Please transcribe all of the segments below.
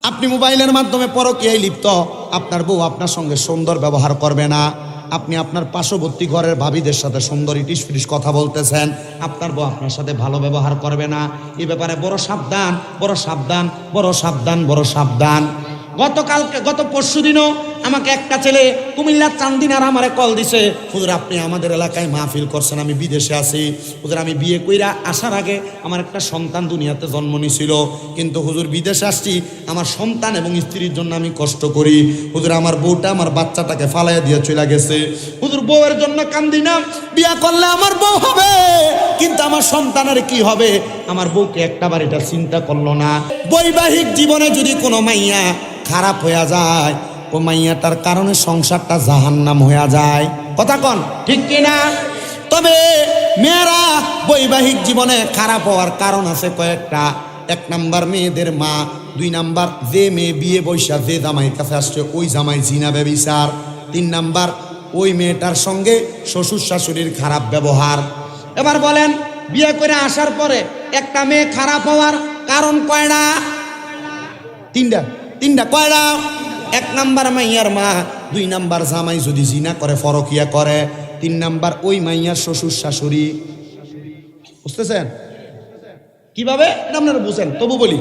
আপনি মোবাইলের মাধ্যমে পরকীয়ায় লিপ্ত, আপনার বউ আপনার সঙ্গে সুন্দর ব্যবহার করবে না। আপনি আপনার পার্শ্ববর্তী ঘরের ভাবিদের সাথে সুন্দর ইটিস ফিটিস কথা বলতেছেন, আপনার বউ আপনার সাথে ভালো ব্যবহার করবে না। এই ব্যাপারে বড় সাবধান, বড় সাবধান, বড় সাবধান, বড় সাবধান। গত পরশু দিনও আমাকে একটা ছেলে কুমিল্লার চান্দিনার আমারে কল দিছে, হুজুর আপনি আমাদের এলাকায় মাহফিল করছেন, আমি বিদেশে আছি হুজুর, আমি বিয়ে কইরা আসার আগে আমার একটা সন্তান দুনিয়াতে জন্ম নিয়েছিল, কিন্তু হুজুর বিদেশে আসছি, আমার সন্তান এবং স্ত্রীর জন্য আমি কষ্ট করি হুজুর, আমার বউটা আমার বাচ্চাটাকে ফালাইয়া দিয়ে চলে গেছে হুজুর, বউয়ের জন্য কান্দি না, বিয়া করলে আমার বউ হবে কিন্তু আমার সন্তানের কি হবে, আমার বউকে একটাবার এটা চিন্তা করলো না। বৈবাহিক জীবনে যদি কোনো মাইয়া খারাপ হইয়া যায়, ও মাইয়াটার কারণে সংসারটা জাহান্নাম হইয়া যায়, কথা কন ঠিক কিনা? তবে মেয়েরা বৈবাহিক জীবনে খারাপ হওয়ার কারণ আছে কয়েকটা। 1 নাম্বার মেয়েদের মা, 2 নাম্বার যে মেয়ে বিয়ে বৈশা যে জামাইয়ের কাছে আসছে ওই জামাই জিনা ব্যভিচার, 3 নাম্বার ওই মেয়েটার সঙ্গে শ্বশুর শাশুড়ির খারাপ ব্যবহার। এবার বলেন বিয়ে করে আসার পরে একটা মেয়ে খারাপ হওয়ার কারণ কয়টা? তিনটা কয়টা? 1 নাম্বার মাইয়ার মা, 2 নাম্বার জামাই যদি জিনা করে পরকিয়া করে, 3 নাম্বার ওই মাইয়ার শ্বশুর শাশুড়ি। বুঝতেছেন কিভাবে? আপনারা বুঝেন, তবু বলি,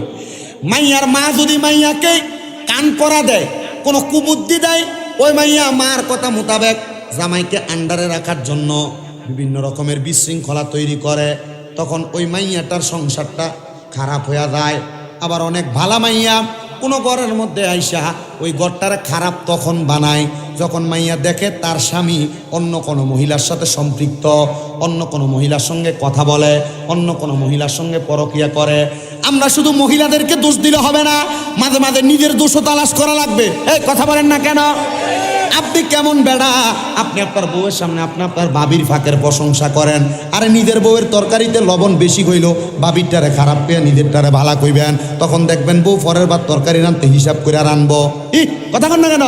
মাইয়ার মা যদি মাইয়াকে কান পরা দেয়, কোনো কুবুদ্ধি দেয়, ওই মাইয়া মার কথা মোতাবেক জামাইকে আন্ডারে রাখার জন্য বিভিন্ন রকমের বিশৃঙ্খলা তৈরি করে, তখন ওই মাইয়াটার সংসারটা খারাপ হয়ে যায়। আবার অনেক ভালা মাইয়া কোনো ঘরের মধ্যে আইসা ওই ঘরটারে খারাপ তখন বানায় যখন মাইয়া দেখে তার স্বামী অন্য কোনো মহিলার সাথে সম্পৃক্ত, অন্য কোনো মহিলার সঙ্গে কথা বলে, অন্য কোনো মহিলার সঙ্গে পরকিয়া করে। আমরা শুধু মহিলাদেরকে দোষ দিলে হবে না, মাঝে মাঝে নিজের দোষও তালাশ করা লাগবে। এই কথা বলেন না কেন? আপনি কেমন বেড়া, আপনি আপনার বউয়ের সামনে আপনার বাবির ফাঁকের প্রশংসা করেন, আরে নিজের বউয়ের তরকারিতে লবণ বেশি হইল বাবিরটারে খারাপ পেয়ে নিজেরটারে ভালা কইবেন, তখন দেখবেন বউ পরের বার তরকারি রানতে হিসাব করে রানবো। কথা কন না কেন?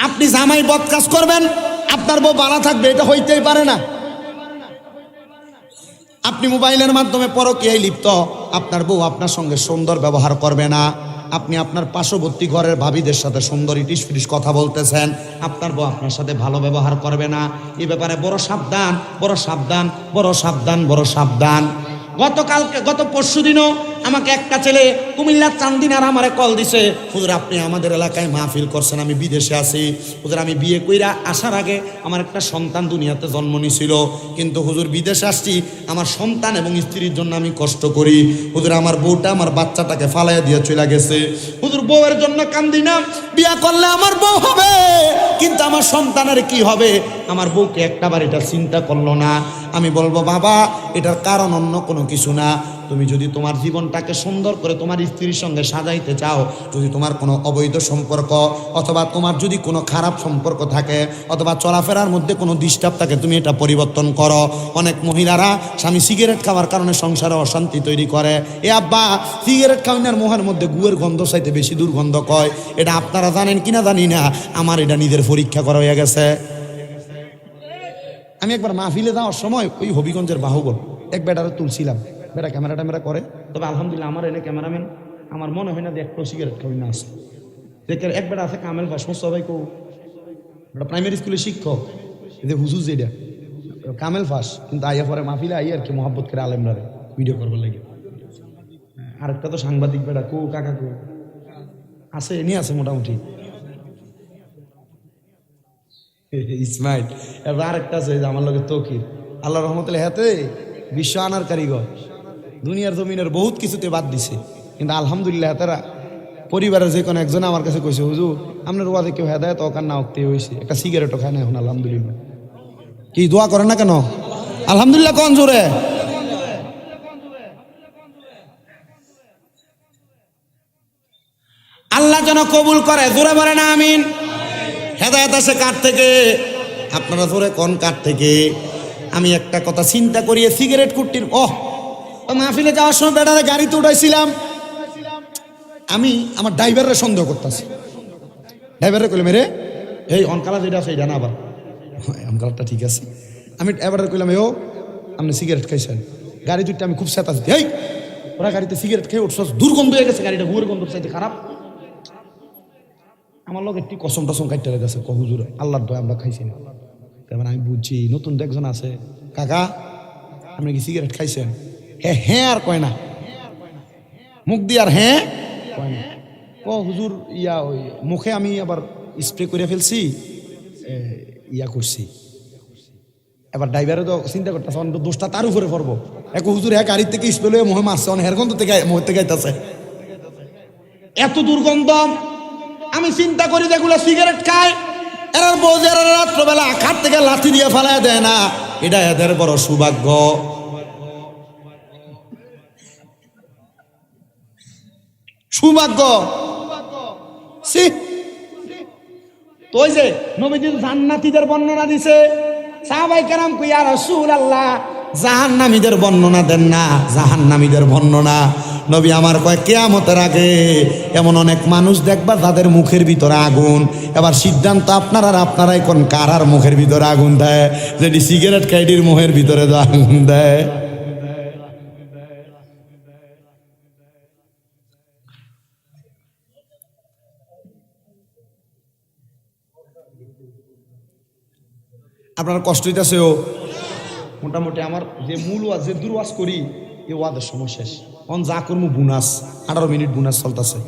আপনি জামাই বদ কাজ করবেন, আপনার বউ ভালো থাকবে, এটা হইতেই পারে না। আপনি মোবাইলের মাধ্যমে পরকীয়ায় লিপ্ত, আপনার বউ আপনার সঙ্গে সুন্দর ব্যবহার করবে না। আপনি আপনার পার্শ্ববর্তী ঘরের ভাবিদের সাথে সুন্দর ইটিস ফিটিস কথা বলতেছেন, আপনার বউ আপনার সাথে ভালো ব্যবহার করবে না। এই ব্যাপারে বড় সাবধান, বড় সাবধান, বড় সাবধান, বড় সাবধান। গত পরশু দিনও আমাকে একটা ছেলে কুমিল্লার চান্দিনার আমারে কল দিছে, হুজুর আপনি আমাদের এলাকায় মাহফিল করছেন, আমি বিদেশে আছি হুজুর, আমি বিয়ে কইরা আসার আগে আমার একটা সন্তান দুনিয়াতে জন্ম নিয়েছিল, কিন্তু হুজুর বিদেশে আসছি, আমার সন্তান এবং স্ত্রীর জন্য আমি কষ্ট করি হুজুর, আমার বউটা আমার বাচ্চাটাকে ফালাইয়া দিয়ে চলে গেছে হুজুর, বউয়ের জন্য কান্দি না, বিয়া করলে আমার বউ হবে কিন্তু আমার সন্তানের কি হবে, আমার বউকে একটাবার এটা চিন্তা করলো না। আমি বলবো বাবা, এটার কারণ অন্য কোনো কিছু না। তুমি যদি তোমার জীবনটাকে সুন্দর করে তোমার স্ত্রীর সঙ্গে সাজাইতে চাও, যদি তোমার কোনো অবৈধ সম্পর্ক অথবা তোমার যদি কোনো খারাপ সম্পর্ক থাকে অথবা চলাফেরার মধ্যে কোনো ডিস্টার্ব থাকে, তুমি এটা পরিবর্তন করো। অনেক মহিলারা স্বামী সিগারেট খাওয়ার কারণে সংসারে অশান্তি তৈরি করে। এ আব্বা, সিগারেট খাওয়ানোর মোহের মধ্যে গুয়ের গন্ধ চাইতে বেশি দুর্গন্ধ কয়, এটা আপনারা জানেন কিনা জানি না, আমার এটা নিজের পরীক্ষা করা হয়ে গেছে। আমি একবার মাহফিলে যাওয়ার সময় ওই হবিগঞ্জের বাহুবল এক বেটারে তুলছিলাম, বেটা ক্যামেরা করে, তবে আলহামদুলিল্লাহ আমার এনে ক্যামেরাম্যান আমার মনে হয় না যে একটু সিগারেট খাবি না আছে। দেখে এক বেটা আছে কামেল ভাস সবাই কো, একটা প্রাইমারি স্কুলের শিক্ষক, এদের হুজুর যেটা কামেল ফাঁস, কিন্তু আইয়া পরে মাহফিলে আই আর কি মহাব্বত করে আলেমরারে ভিডিও করবার লাগে। আরেকটা তো সাংবাদিক বেটা কো, কাকা কো আছে, এনে আছে মোটামুটি ইসমাইল। এবার আরেকটা আছে আমার লগে তৌকির, আল্লাহ রহমতুল্লাহ, হাতে বিশ্ব আনার কারিগর, দুনিয়ার জমিনের বহুত কিছুতে বাদ দিছে, কিন্তু আলহামদুলিল্লাহ তারা পরিবারের যে কোনো একজন আমার কাছে কইছে, হুজুর আপনার ওয়াজে কেউ হেদায়েত অকার না উঠতে হয়েছে, একটা সিগারেটও খায় না এখন আলহামদুলিল্লাহ। কি দোয়া করেন না কেন? আলহামদুলিল্লাহ কোন জোরে? আল্লাহ যেন কবুল করে, জোরে বলে না আমিন। হেদায়েত আসে কার থেকে? আপনারা জোরে কোন কার থেকে? আমি একটা কথা চিন্তা করি, সিগারেট কুট্টির মাহফিলে যাওয়ার সময় বেটারে গাড়িতে উঠাইছিলাম, আমি আমার ড্রাইভারের সন্দেহ করতেছি, ড্রাইভারে কইলাম রে এই অনকালা যেটা আছে এটা না, আবার অনকালারটা ঠিক আছে। আমি এবারে কইলাম আপনি সিগারেট খাইছেন, গাড়ি দুইটা আমি খুব চেতাচ্ছি, এই ওরা গাড়িতে সিগারেট খেয়ে উঠছস, দুর্গন্ধ হয়ে গেছে গাড়িটা, গুয়ের গন্ধ চাইতে খারাপ। আমার লোক একটি কসম টসম কাটতে লেগেছে, হুজুর আল্লাহর দয়া আমরা খাইছি না। তারপর আমি বুঝছি নতুন তো একজন আছে, কাকা আপনি কি সিগারেট খাইছেন? হ্যাঁ হ্যাঁ আর কয় না, মুখ দিয়ে আর হ্যাঁ কয় না। ও হুজুর ইয়া ওই মুখে আমি আবার স্প্রে করে ফেলছি, ইয়া করছি। এবার ড্রাইভারও তো চিন্তা করতেছে দোষটা তার উপরে পড়বো। এক হুজুর এক গাড়ির থেকে স্প্রে হয়ে মুখে মারছে, অনেক হেরগন্ধ থেকে মুখ থেকে আইতাছে, এত দুর্গন্ধ। আমি চিন্তা করি যেগুলো সিগারেট খায় এরা বোঝে রাত্রবেলা খাট থেকে লাঠি দিয়ে ফেলায় দেয় না, এটা এদের বড় সৌভাগ্য। সৌভাগ্য তো ওই যে নবীজি জান্নাতীদের বর্ণনা দিছে, সাহাবায়ে কেরাম কই ইয়া রাসূলুল্লাহ জাহান্নামীদের বর্ণনা দেন না, জাহান্নামীদের বর্ণনা। নবী আমার কয় কিয়ামতের আগে এমন অনেক মানুষ দেখবা যাদের মুখের ভিতরে আগুন। এবার সিদ্ধান্ত আপনার আর আপনারাই কোন কার আর মুখের ভিতরে আগুন দেয়, যেটি সিগারেট খাইডির মুখের ভিতরে আগুন দেয়। আপনার কষ্ট হইতেছেও মোটামুটি আমার যে মূল ওয়াজ যে দূর ওয়াজ করি এই ওয়াজের সময় শেষ। অন যা করবো বোনাস 18 মিনিট বোনাস চলতেছে।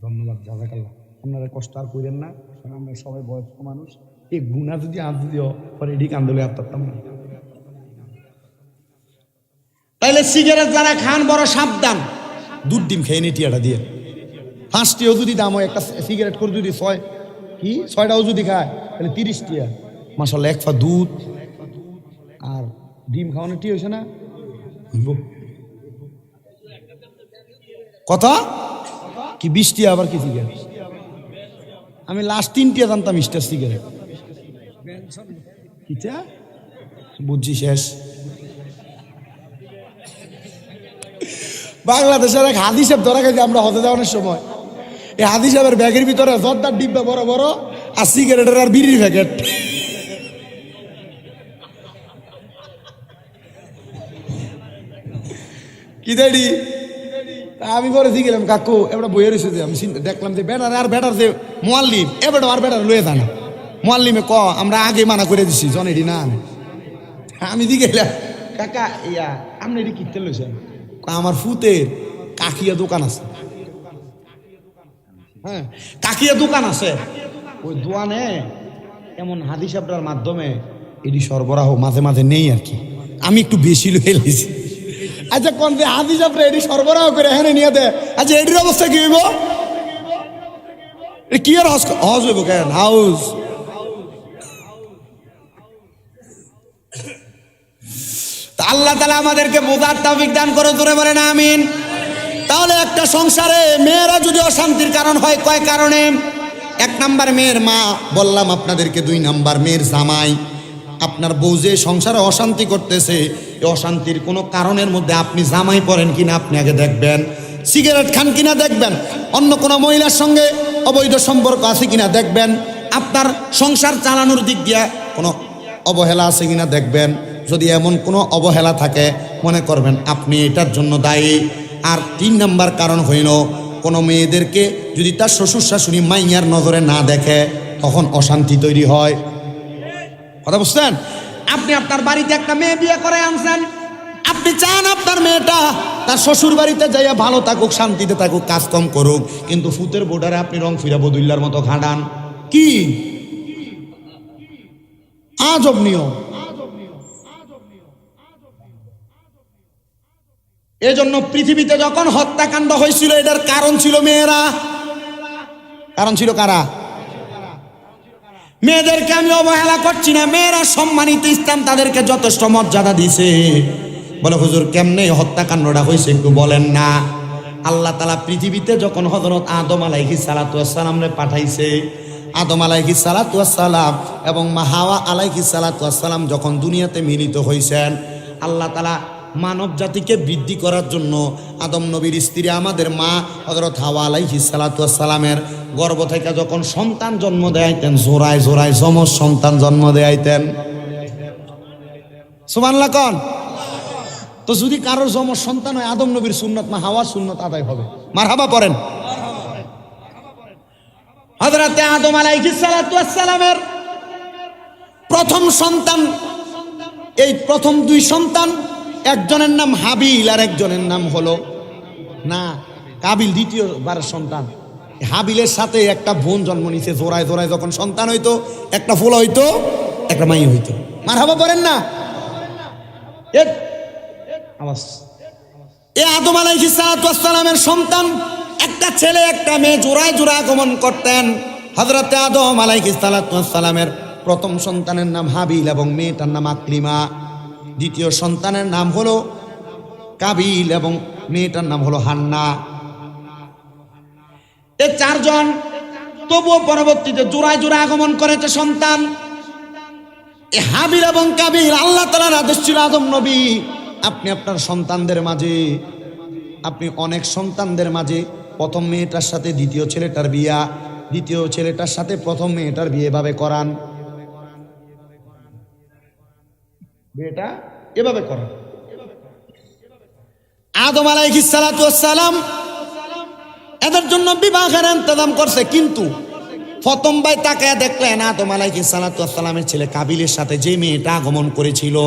ধন্যবাদ, জাযাকাল্লাহ। আপনারা কষ্ট আর করেন না, আমরা সবাই বয়স্ক মানুষ। এই গুণা যদি আজ দিও পরে এদিকে আন্দোলন আপনারতাম না। তাইলে সিগারেট যারা খান বড় সাবধান, দুধ ডিম খেয়ে নি টিয়াটা দিয়ে। 5টিও যদি দাম হয়, একটা সিগারেট করে যদি 6টাও যদি খায় তাহলে 30 টিয়া। মাশাআল্লাহ, 1 পা দুধ আর ডিম খাওয়ানো টি হয়েছে না কথা কি 20 টিয়া আবার কি সিগারেট। আমি লাস্ট 3 টিয়া জানতাম স্টার সিগারেট, কিটা বুঝছি শেষ। বাংলাদেশের এক হাদি সাহেব ধরা গেছে আমরা হজে যাওয়ানোর সময়। এই হাদি সাহেবের ব্যাগের ভিতরে জর্দার ডিব্বা বড় বড় আর সিগারেটের আর বিড়ির প্যাকেট। কি দেরি আমি বলেছি গেলাম কাকু এবার বইয়ে রয়েছে যে আমি দেখলাম যে বেটার আর বেটার যে মোয়াল্লিম এবার আর বেটার লয়ে জানা মোয়াল্লিমে আমরা আগে মানা করে দিছি জন এটি না। আমি দি গেলাম কাকা ইয়া আপনি এটি কিনতে লইছেন? আমার ফুতের কাকিয়া দোকান আছে। হ্যাঁ কাকিয়া দোকান আছে, ওই দোকানে এমন হাদি সাহেবটার মাধ্যমে এটি সরবরাহ মাঝে মাঝে নেই আর কি। আমি একটু বেশি লয়ে এলাইছি। আচ্ছা কোন যে হাদি সাহেবরা এটি সরবরাহ করে হ্যাঁ নিয়ে দেয়, আচ্ছা এটির অবস্থা কি হইব? কি আর হজ হইব কেন? হাউস আল্লাহ তাআলা আমাদেরকে বোঝার তৌফিক দান করে, জোরে বলেন আমিন। তাহলে একটা সংসারে মেয়েরা যদি অশান্তির কারণ হয় কয় কারণে? 1 নাম্বার মেয়ের মা, বললাম আপনাদেরকে। 2 নাম্বার মেয়ের জামাই। আপনার বউ যে সংসারে অশান্তি করতেছে, এই অশান্তির কোনো কারণের মধ্যে আপনি জামাই পড়েন কিনা আপনি আগে দেখবেন, সিগারেট খান কিনা দেখবেন, অন্য কোনো মহিলার সঙ্গে অবৈধ সম্পর্ক আছে কিনা দেখবেন, আপনার সংসার চালানোর দিক দিয়ে কোনো অবহেলা আছে কিনা দেখবেন। যদি এমন কোনো অবহেলা থাকে মনে করবেন আপনি এটার জন্য দায়ী। আর 3 নাম্বার কারণ হইল কোনো মেয়েদেরকে যদি তার শ্বশুর শাশুড়ি মাইয়ার নজরে না দেখে তখন অশান্তি তৈরি হয়। কথা বুঝছেন? আপনি আপনার বাড়িতে একটা মেয়ে বিয়ে করে আনছেন, আপনি চান আপনার মেয়েটা তার শ্বশুর বাড়িতে যাইয়া ভালো থাকুক, শান্তিতে থাকুক, কাজ কম করুক, কিন্তু ফুতের বোর্ডারে আপনি রং ফিরা বদুল্লার মতো খাটান। কি আজব নিয়ম! এজন্য পৃথিবীতে যখন হত্যাকাণ্ড হয়েছিল এটার কারণ ছিল মেয়েরা। কারণ ছিল কারা? মেয়েদেরকে আমি অবহেলা করছি না, মেয়েরা সম্মানিত, ইসলাম তাদেরকে যথেষ্ট মর্যাদা দিছে। বলে হুজুর কেমনে হত্যাকাণ্ডটা হয়েছে একটু বলেন না। আল্লাহ তাআলা পৃথিবীতে যখন হযরত আদম আলাইহিস সালাতু ওয়াস সালামরে পাঠাইছে, আদম আলাইহিস সালাতু ওয়াস সালাম এবং মা হাওয়া আলাইহিস সালাতু ওয়াস সালাম যখন দুনিয়াতে মিলিত হয়েছেন, আল্লাহ তাআলা মানব জাতিকে বৃদ্ধি করার জন্য আদম নবীর স্ত্রী আমাদের মা হযরত হাওয়া আলাইহিস সালাতু ওয়াস সালামের গর্ভ থেকে যখন সন্তান জন্ম দেয়াইতেন, জোড়ায় জোড়ায় যমজ সন্তান জন্ম দেয়াইতেন। সুবহানাল্লাহ কোন। তো যদি কারোর যমজ সন্তান হয়, আদম নবীর সুন্নাত মা হাওয়ার সুন্নাত আদায় হবে। মারহাবা পড়েন। হযরতে আদম আলাইহিস সালাতু ওয়াস সালামের প্রথম সন্তান, এই প্রথম দুই সন্তান, একজনের নাম হাবিল আর একজনের নাম হলো না কাবিল, দ্বিতীয়বারের সন্তান। হাবিলের সাথে একটা বোন জন্ম নিছে, জোড়ায় জোড়ায় যখন সন্তান হইতো, একটা ফুল হইতো, একটা মাই হইতো। মারহাবা পড়েন না। এ আদম আলাইহিস সালাতু ওয়াস সালামের সন্তান একটা ছেলে একটা মেয়ে জোড়ায় জোড়ায় আগমন করতেন। হযরতে আদম আলাইহিস সালাতু ওয়াস সালামের প্রথম সন্তানের নাম হাবিল এবং মেয়েটার নাম আকলিমা। দ্বিতীয় সন্তানের নাম হলো কাবিল এবং মেয়েটার নাম হলো হান্না। এই চারজন তবুও পরবর্তীতে জোড়ায় জোড়ায় আগমন করেছে সন্তান। এই হাবিল এবং কাবিল আল্লাহ তাআলার আদেশ ছিল, আদম নবী আপনি আপনার সন্তানদের মাঝে, আপনি অনেক সন্তানদের মাঝে প্রথম মেয়েটার সাথে দ্বিতীয় ছেলেটার বিয়া, দ্বিতীয় ছেলেটার সাথে প্রথম মেয়েটার বিয়ে এভাবে করান, বিয়েটা এভাবে করান। আদম আলাইহিস সালাতু ওয়াস সালাম এদের জন্য বিবাহের ইন্তজাম করছে, কিন্তু প্রথম ভাই তাকায়া দেখলেন আদম আলাইহিস সালাতু ওয়াস সালামের ছেলে কাবিলের সাথে যে মেয়েটা আগমন করেছিল,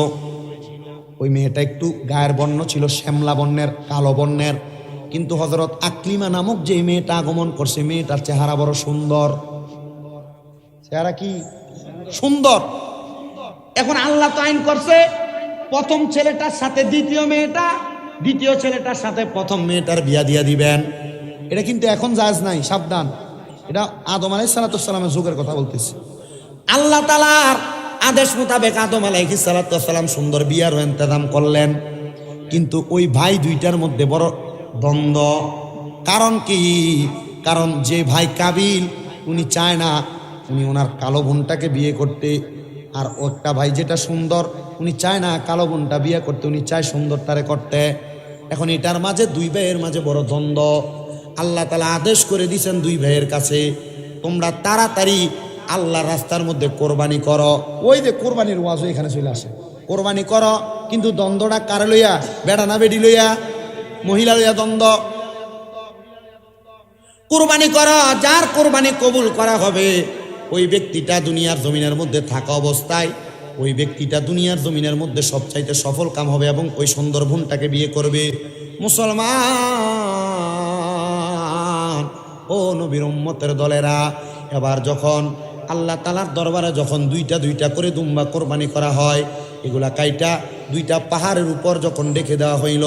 ওই মেয়েটা একটু গায়ের বর্ণ ছিল শ্যামলা বর্ণের, কালো বর্ণের। কিন্তু হযরত আকলিমা নামক যে মেয়েটা আগমন করছে, মেয়েটার চেহারা বড় সুন্দর। চেহারা কি সুন্দর। এখন আল্লাহ তো আইন করছে, প্রথম ছেলেটার সাথে দ্বিতীয় মেয়েটা, দ্বিতীয় ছেলেটার সাথে প্রথম মেয়েটার বিয়া দিয়া দিবেন। এটা কিন্তু এখন জায়েজ নাই, সাবধান। এটা আদম আলাইহিস সালাতু ওয়াস সালামের যুগের কথা বলতেছি। আল্লাহ তাআলার আদেশ মোতাবেক আদম আলাইহিস সালাতু ওয়াস সালাম সুন্দর বিয়ার ইন্তজাম করলেন। কিন্তু ওই ভাই দুইটার মধ্যে বড় দ্বন্দ্ব। কারণ কি? কারণ যে ভাই কাবিল উনি চায় না উনি ওনার কালো বোনটাকে বিয়ে করতে, আর একটা ভাই যেটা সুন্দর উনি চায় না কালো বোনটা বিয়ে করতে, উনি চায় সুন্দরটারে করতে। এখন এটার মাঝে দুই ভাইয়ের মাঝে বড় দ্বন্দ্ব। আল্লাহ তাআলা আদেশ করে দিয়েছেন দুই ভাইয়ের কাছে, তোমরা তাড়াতাড়ি আল্লাহর রাস্তার মধ্যে কোরবানি করো। ওই যে কোরবানির ওয়াজও এখানে চলে আসে, কোরবানি করো। কিন্তু দ্বন্দ্বটা কারে লইয়া? বেড়া না বেডি লইয়া? মহিলা লইয়া দ্বন্দ্ব। কোরবানি করো, যার কোরবানি কবুল করা হবে ওই ব্যক্তিটা দুনিয়ার জমিনের মধ্যে থাকা অবস্থায় ওই ব্যক্তিটা দুনিয়ার জমিনের মধ্যে সবচাইতে সফল কাম হবে এবং ওই সুন্দর বোনটাকে বিয়ে করবে। মুসলমান ও নবীর উম্মতের দলেরা, এবার যখন আল্লাহ তাআলার দরবারে যখন দুইটা দুইটা করে দুম্বা কোরবানি করা হয়, এগুলা কাইটা দুইটা পাহাড়ের উপর যখন রেখে দেওয়া হইল,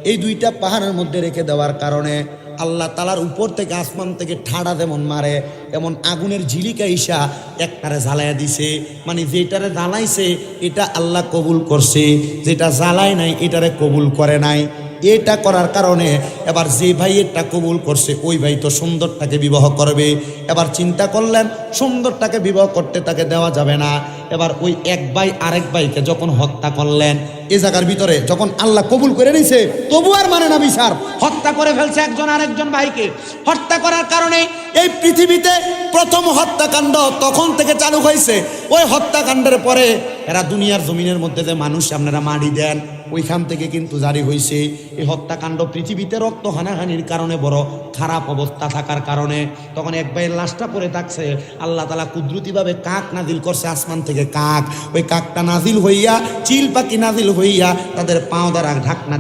এই দুইটা পাহাড়ের মধ্যে রেখে দেওয়ার কারণে আল্লাহ তাআলার উপর থেকে আসমান থেকে ঠাড়া যেমন মারে তেমন আগুনের ঝিলিকা ইসা একটারে জ্বালাইয়া দিছে। মানে যেটারে জ্বালাইছে এটা আল্লাহ কবুল করছে, যেটা জ্বালায় নাই এটারে কবুল করে নাই। এটা করার কারণে এবার যে ভাই এটা কবুল করছে ওই ভাই তো সুন্দরটাকে বিবাহ করবে। এবার চিন্তা করলেন সুন্দরটাকে বিবাহ করতে তাকে দেওয়া যাবে না। এবার ওই এক ভাই আরেক ভাইকে যখন হত্যা করলেন, এ জায়গার ভিতরে যখন আল্লাহ কবুল করে নিছে তবু আর মানে না বিচার, হত্যা করে ফেলছে একজন আরেকজন ভাইকে। হত্যা করার কারণে এই পৃথিবীতে প্রথম হত্যাকাণ্ড তখন থেকে চালু হয়েছে। ওই হত্যাকাণ্ডের পরে এরা দুনিয়ার জমিনের মধ্যে যে মানুষ আপনারা মারি দেন, ওইখান থেকে কিন্তু জারি হয়েছে এই হত্যাকাণ্ড। পৃথিবীতে রক্ত হানাহানির কারণে বড় খারাপ অবস্থা থাকার কারণে তখন এক ভাইয়ের লাশটা পড়ে থাকছে, আল্লাহ তাআলা কুদরতিভাবে কাক নাজিল করছে আসমান থেকে। কাক, ওই কাকটা নাজিল হইয়া, চিল পাখি নাজিল হইয়া তাদের পাও দ্বারা ঢাকনা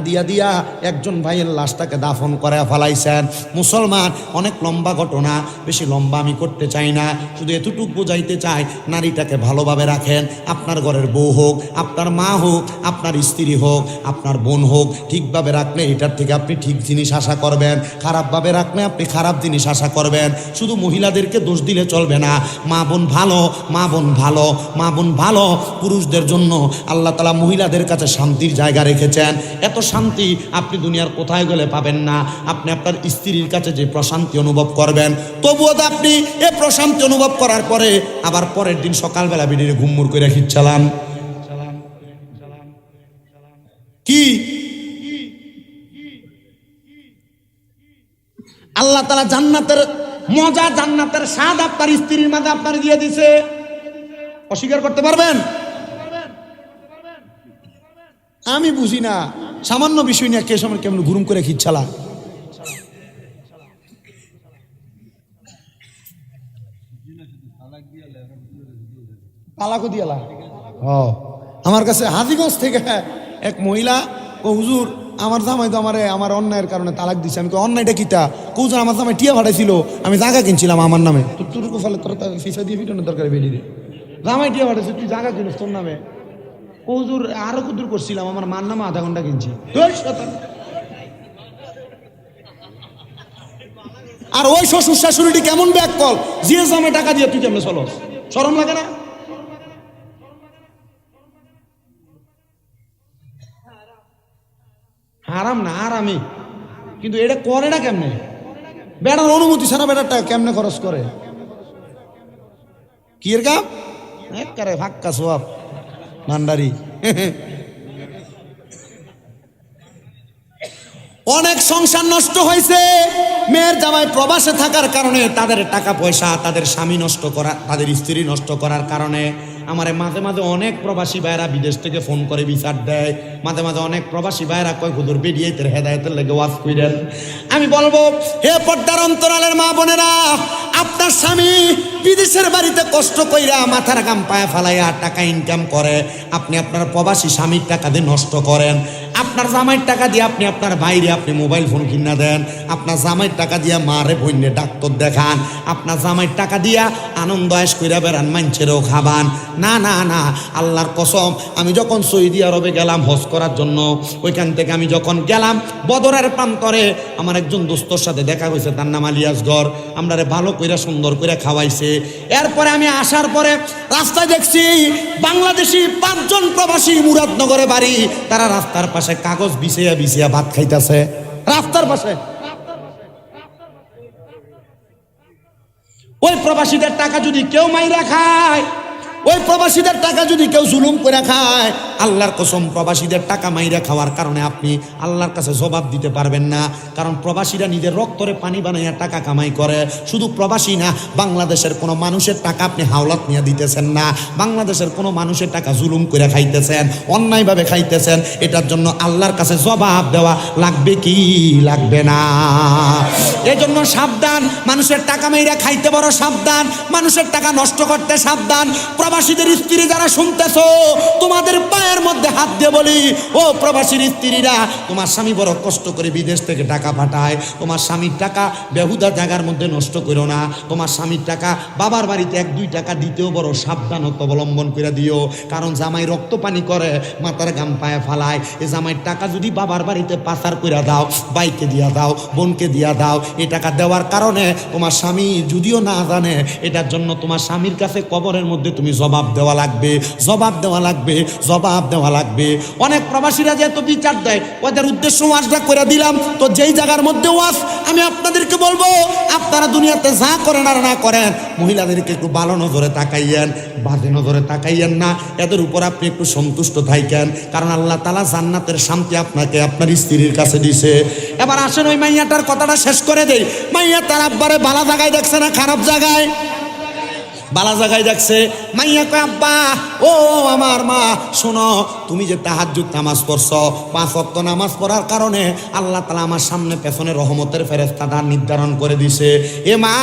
দিয়া দিয়া একজন ভাইয়ের লাশটাকে দাফন করে ফেলাইছেন। মুসলমান, অনেক লম্বা ঘটনা, বেশি লম্বা আমি করতে চাই না, শুধু এতটুকু বোঝাইতে চাই নারীটাকে ভালোভাবে রাখেন। আপনার ঘরের বউ হোক, আপনার মা হোক, আপনার স্ত্রী হোক, আপনার বোন হোক, ঠিকভাবে রাখলে এটার থেকে আপনি ঠিক জিনিস আশা করবেন, খারাপভাবে রাখলে আপনি খারাপ জিনিস আশা করবেন। শুধু মহিলাদেরকে দোষ দিলে চলবে না। মা বোন ভালো, মা বোন ভালো, মা বোন ভালো। পুরুষদের জন্য আল্লাহ তাআলা মহিলাদের কাছে শান্তির জায়গা রেখেছেন। এত শান্তি আপনি দুনিয়ার কোথায় গেলে পাবেন না। আপনি আপনার স্ত্রীর কাছে যে প্রশান্তি অনুভব করবেন, তবুও আপনি এ প্রশান্তি অনুভব করার পরে আবার পরের দিন সকালবেলা বেরিয়ে ঘুমমুর করে খিচ্ছালাম। কি আল্লাহ তাআলা জান্নাতের মজা, জান্নাতের স্বাদ আপনার স্ত্রীর মাঝে আপনার দিয়ে দিছে, অস্বীকার করতে পারবেন? আমি বুঝি না, সামান্য বিষয় নিয়ে কে সময় কেমন ঘুরুম করে খিচ্ছালা। তালাকও দিয়ালা। আমার কাছে হাজীগঞ্জ থেকে এক মহিলা, ও হুজুর আমার জামাই তো আমার অন্যায়ের কারণে তালাক দিছে। আমি অন্যায়টা কিতা? কৌজন আমার জামাই টিয়া ভাড়াইছিল, আমি জায়গা কিনছিলাম আমার নামে। তোর ফলে তোর ফিসা দিয়ে ফিটানোর দরকার বেরিয়ে দিয়ে জামাই টিয়া ভাড়াইছে, তুই জায়গা কিনিস তোর নামে। কৌজুর আরো কুদুর করছিলাম, আমার মার নামে আধা ঘন্টা কিনছি। আর ওই শ্বশুর শাশুড়িটি কেমন ব্যাক কল, যে জামাই টাকা দিয়ে তুই কেমনে চলস? শরম লাগে না? হারাম না, আরামি, কিন্তু এটা করে না কেমনে? বেড়ার অনুমতি ছাড়া বেড়ার টাকা কেমনে খরচ করে? কি এর কাম? একবারে ফাক্কা সোয়াব ভান্ডারি। অনেক সংসার নষ্ট হয়েছে মেয়ের জামাই প্রবাসে থাকার কারণে, তাদের টাকা পয়সা, তাদের স্বামী নষ্ট করা, তাদের স্ত্রী নষ্ট করার কারণে। আমারে মাঝে মাঝে অনেক প্রবাসী ভাইরা বিদেশ থেকে ফোন করে বিচার দেয়, মাঝে মাঝে অনেক প্রবাসী ভাইরা কয় হুজুর বেরিয়েতের হেদায়েতের লেগে ওয়াজ কইরেন। আমি বলবো, হে পর্দার অন্তরালের মা বোনেরা, আপনার স্বামী বিদেশের বাড়িতে কষ্ট কইরা মাথার গাম পায়ে ফালাইয়া টাকা ইনকাম করে, আপনি আপনার প্রবাসী স্বামীর টাকা দিয়ে নষ্ট করেন। আপনার জামাইয়ের টাকা দিয়ে আপনি আপনার বাইরে আপনি মোবাইল ফোন কিনা দেন, আপনার জামাইয়ের টাকা দিয়া মারে বইনে ডাক্তার দেখান, আপনার জামাইয়ের টাকা দিয়া আনন্দ আয়েশ কইরা বেড়ান, মাইনছেরও খাবান। না না না, আল্লাহর কসম, আমি যখন সৌদি আরবে গেলাম হজ করার জন্য, ওইখান থেকে আমি যখন গেলাম বদরের প্রান্তরে, আমার একজন দোস্তর সাথে দেখা হয়েছে, তার নাম আলিয়াসগর। আমরা ভালো কইরা সুন্দর করে খাওয়াইছে। এরপরে আমি আসার পরে রাস্তায় দেখছি বাংলাদেশি 5 জন প্রবাসী, মুরাদনগরে বাড়ি, তারা রাস্তার পাশে কাগজ বিছিয়া বিছিয়া ভাত খাইতেছে রাস্তার পাশে। ওই প্রবাসীদের টাকা যদি কেউ মাইরা খায়, ওই প্রবাসীদের টাকা যদি কেউ জুলুম করে খায়, আল্লাহর কসম প্রবাসীদের টাকা মাইরা খাওয়ার কারণে আপনি আল্লাহর কাছে জবাব দিতে পারবেন না। কারণ প্রবাসীরা নিজের রক্তরে পানি বানাইয়া টাকা কামাই করে। শুধু প্রবাসী না, বাংলাদেশের কোনো মানুষের টাকা আপনি হাওলাত নিয়ে দিতেছেন না, বাংলাদেশের কোনো মানুষের টাকা জুলুম করে খাইতেছেন, অন্যায়ভাবে খাইতেছেন। এটার জন্য আল্লাহর কাছে জবাব দেওয়া লাগবে কি লাগবে না? এজন্য সাবধান, মানুষের টাকা মাইরা খাইতে বড় সাবধান, মানুষের টাকা নষ্ট করতে সাবধান। প্রবাসীদের স্ত্রী যারা শুনতেছো, তোমাদের পায়ের মধ্যে হাত দিয়ে বলি, ও প্রবাসীর স্ত্রীরা, তোমার স্বামী বড় কষ্ট করে বিদেশ থেকে টাকা পাঠায়, তোমার স্বামীর টাকা বেহুদা জায়গার মধ্যে নষ্ট করো না। তোমার স্বামীর টাকা বাবার বাড়িতে 1-2 টাকা দিতেও বড় সাবধানতা অবলম্বন করে দিও। কারণ জামাই রক্ত পানি করে, মাথার গাম পায়ে ফালায়। এই জামাইয়ের টাকা যদি বাবার বাড়িতে পাচার করে দাও, বাইকে দিয়া দাও, বোনকে দিয়া দাও, এই টাকা দেওয়ার কারণে তোমার স্বামী যদিও না জানে, এটার জন্য তোমার স্বামীর কাছে কবরের মধ্যে তুমি জবাব দেওয়া লাগবে, জবাব দেওয়া লাগবে, জবাব দেওয়া লাগবে। অনেক প্রবাসীরা যেহেতু বিচার দেয়, ওদের উদ্দেশ্য ওয়াজটা করে দিলাম। তো যেই জায়গার মধ্যে ওয়াজ, আমি আপনাদেরকে বলবো, আপনারা দুনিয়াতে যা করেন আর না করেন, মহিলাদেরকে একটু ভালো নজরে তাকাইয়েন, বাজে নজরে তাকাইয়েন না। এদের উপর আপনি একটু সন্তুষ্ট থাকেন, কারণ আল্লাহ তাআলা জান্নাতের শান্তি আপনাকে আপনার স্ত্রীর কাছে দিছে। এবার আসেন ওই মাইয়াটার কথাটা শেষ করে দেই। মাইয়া তার আব্বারে ভালো জায়গায় দেখছে না খারাপ জায়গায়? বালা জায়গায় দেখছে। মাইয়া কয়, আব্বা, ও আমার মা, শোনো, তুমি যে তাহাজ্জুদ নামাজ পড়ছো, 5 ওয়াক্ত নামাজ পড়ার কারণে আল্লাহ তাআলা আমার সামনে পেছনে রহমতের ফেরেশতাটা নির্ধারণ করে দিছে। এ মা,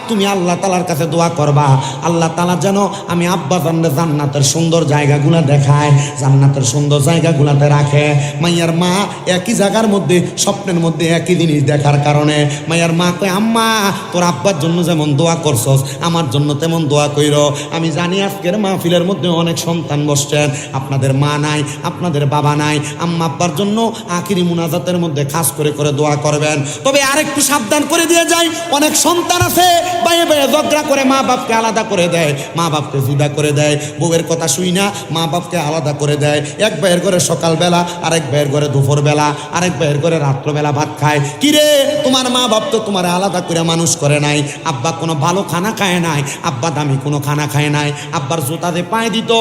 তুমি আল্লাহ তাআলার কাছে দোয়া করবা, আল্লাহ তাআলা যেন আমি আব্বা জানলে জান্নাতের সুন্দর জায়গাগুলো দেখায়, জান্নাতের সুন্দর জায়গাগুলোতে রাখে। মাইয়ার মা একই জায়গার মধ্যে স্বপ্নের মধ্যে একই জিনিস দেখার কারণে মাইয়ার মা কয়, আম্মা, তোর আব্বার জন্য যেমন দোয়া করছস, আমার জন্য তেমন দোয়া কইরো। আমি জানি আজকের মাহফিলের মধ্যে অনেক সন্তান বসছেন, আপনাদের মা নাই, আপনাদের বাবা নাই, আম্মা আব্বার জন্য আখিরি মুনাজাতের মধ্যে খাস করে করে দোয়া করবেন। তবে আরেকটু সাবধান করে দিয়ে যাই, অনেক সন্তান আছে বাইরে বাইরে ঝগড়া করে মা বাপকে আলাদা করে দেয়, মা বাপকে জুদা করে দেয়, বউয়ের কথা শুই না মা বাপকে আলাদা করে দেয়। এক ভাইয়ের ঘরে সকালবেলা, আরেক ভাইয়ের ঘরে দুপুরবেলা, আরেক ভাইয়ের ঘরে রাত্রবেলা ভাত খায়। কিরে, তোমার মা বাপ তো তোমার আলাদা করে মানুষ করে নাই, আব্বা কোনো ভালো খানা খায় নাই, আব্বা দামি কোনো খানা খায় নাই, আব্বার জুতাতে পায়ে দিত,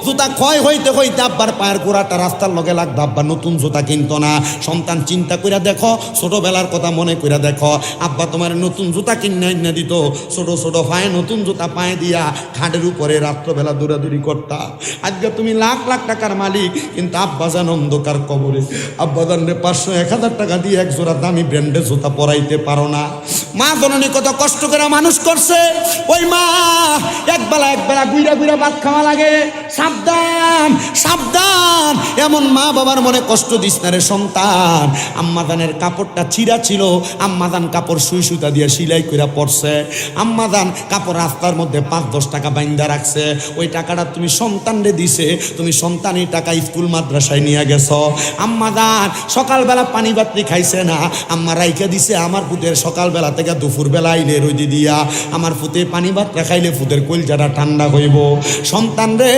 জুতা ক্ষয় হইতে হইতে আব্বার পায়ের গোড়াটা রাস্তার লগে লাগতো, আব্বা নতুন জুতা কিনতো না। সন্তান চিন্তা কইরা দেখো, ছোটবেলার কথা মনে কইরা দেখো, আব্বা তোমার নতুন জুতা কিনে দিত, ছোট ছোট পায়ে নতুন জুতা পায়ে দিয়া খাটের উপরে রাত্রবেলা দৌড়াদৌড়ি করতা। আজকে তুমি লাখ লাখ টাকার মালিক, কিন্তু আব্বাজান অন্ধকার কবরে। আব্বাজানরে 500-1000 টাকা দিয়ে এক জোড়া দামি ব্র্যান্ডের জুতা পরাইতে পারো না। মা জননী কত কষ্ট করে মানুষ করছে, ওই মা একবেলা গুইরা গুইরা ভাত খাওয়া লাগে। সাবধান সাবধান, এমন মা বাবার মনে কষ্ট দিস না রে সন্তান। আম্মাদানের কাপড়টা ছিঁড়া ছিল, আম্মাদান কাপড় সুই সুতা দিয়ে সেলাই করে পরছে, আম্মাদান কাপড় রাস্তার মধ্যে 5-10 টাকা বাইন্দা রাখছে, ওই টাকাটা তুমি সন্তানরে দিছে, তুমি সন্তানের টাকা স্কুল মাদ্রাসায় নিয়ে গেছো। আম্মাদান সকালবেলা পানি বাতরি খাইছে না, আম্মা রাইখা দিছে আমার পুতের সকালবেলা থেকে দুপুরবেলা আইলে রোদি দিয়া, আমার পুতে পানি ভাত খাইলে পুতের কলজাটা ঠান্ডা হইব। সন্তান রে,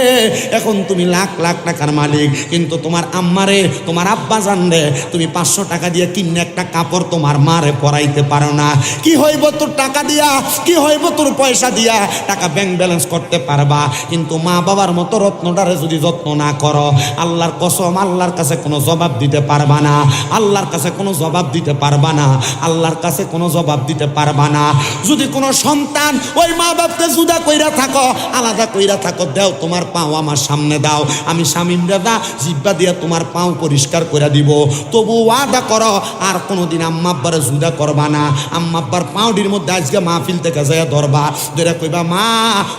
এখন তুমি লাখ লাখ টাকার মালিক, কিন্তু তোমার আম্মারে, তোমার আব্বা জান রে, তুমি 500 টাকা দিয়ে কিনে একটা কাপড় তোমার মারে পরাইতে পারো না। কি হইব তোর টাকা দিয়া, কি হইব তোর পয়সা দিয়া? টাকা ব্যাংক ব্যালেন্স করতে পারবা, কিন্তু মা বাবার মতো রত্নটারে যদি যত্ন না করো, আল্লাহর কসম আল্লাহর কাছে কোনো জবাব দিতে পারবা না, আল্লাহর কাছে কোনো জবাব দিতে পারবা না, আল্লাহর কাছে কোনো জবাব দিতে পারবা না। যদি কোনো সন্তান ওই মা বাপকে জুদা কইরা থাকো, আলাদা কইরা থাকো, দেও তোমার পাও আমার সামনে দাও, আমি স্বামীর দাদা জিব্বা দিয়া তোমার পাও পরিষ্কার করে দিব, তবু ওয়াদা করো আর কোনোদিন আম্মা আব্বারে জুদা করবা না। আম্মা আব্বার পাউডির মধ্যে আজকে মাহফিল থেকে যায় ধরবা, ধরে কইবা মা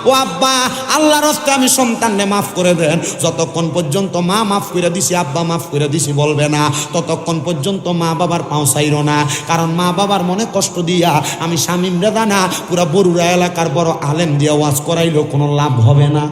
ও আব্বা আল্লাহর রাস্তায় আমি সন্তানকে মাফ করে দেন। যতক্ষণ পর্যন্ত মা মাফ করে দিছি, আব্বা মাফ করে দিছি বলবে না, ততক্ষণ পর্যন্ত মা বাবার পাও চাইরো না। কারণ মা বাবার মনে কষ্ট দিয়া আমি স্বামী রেদা না, পুরা বরুড়া এলাকার বড় আলেম দিয়া ওয়াজ করাইলেও কোনো লাভ হবে না।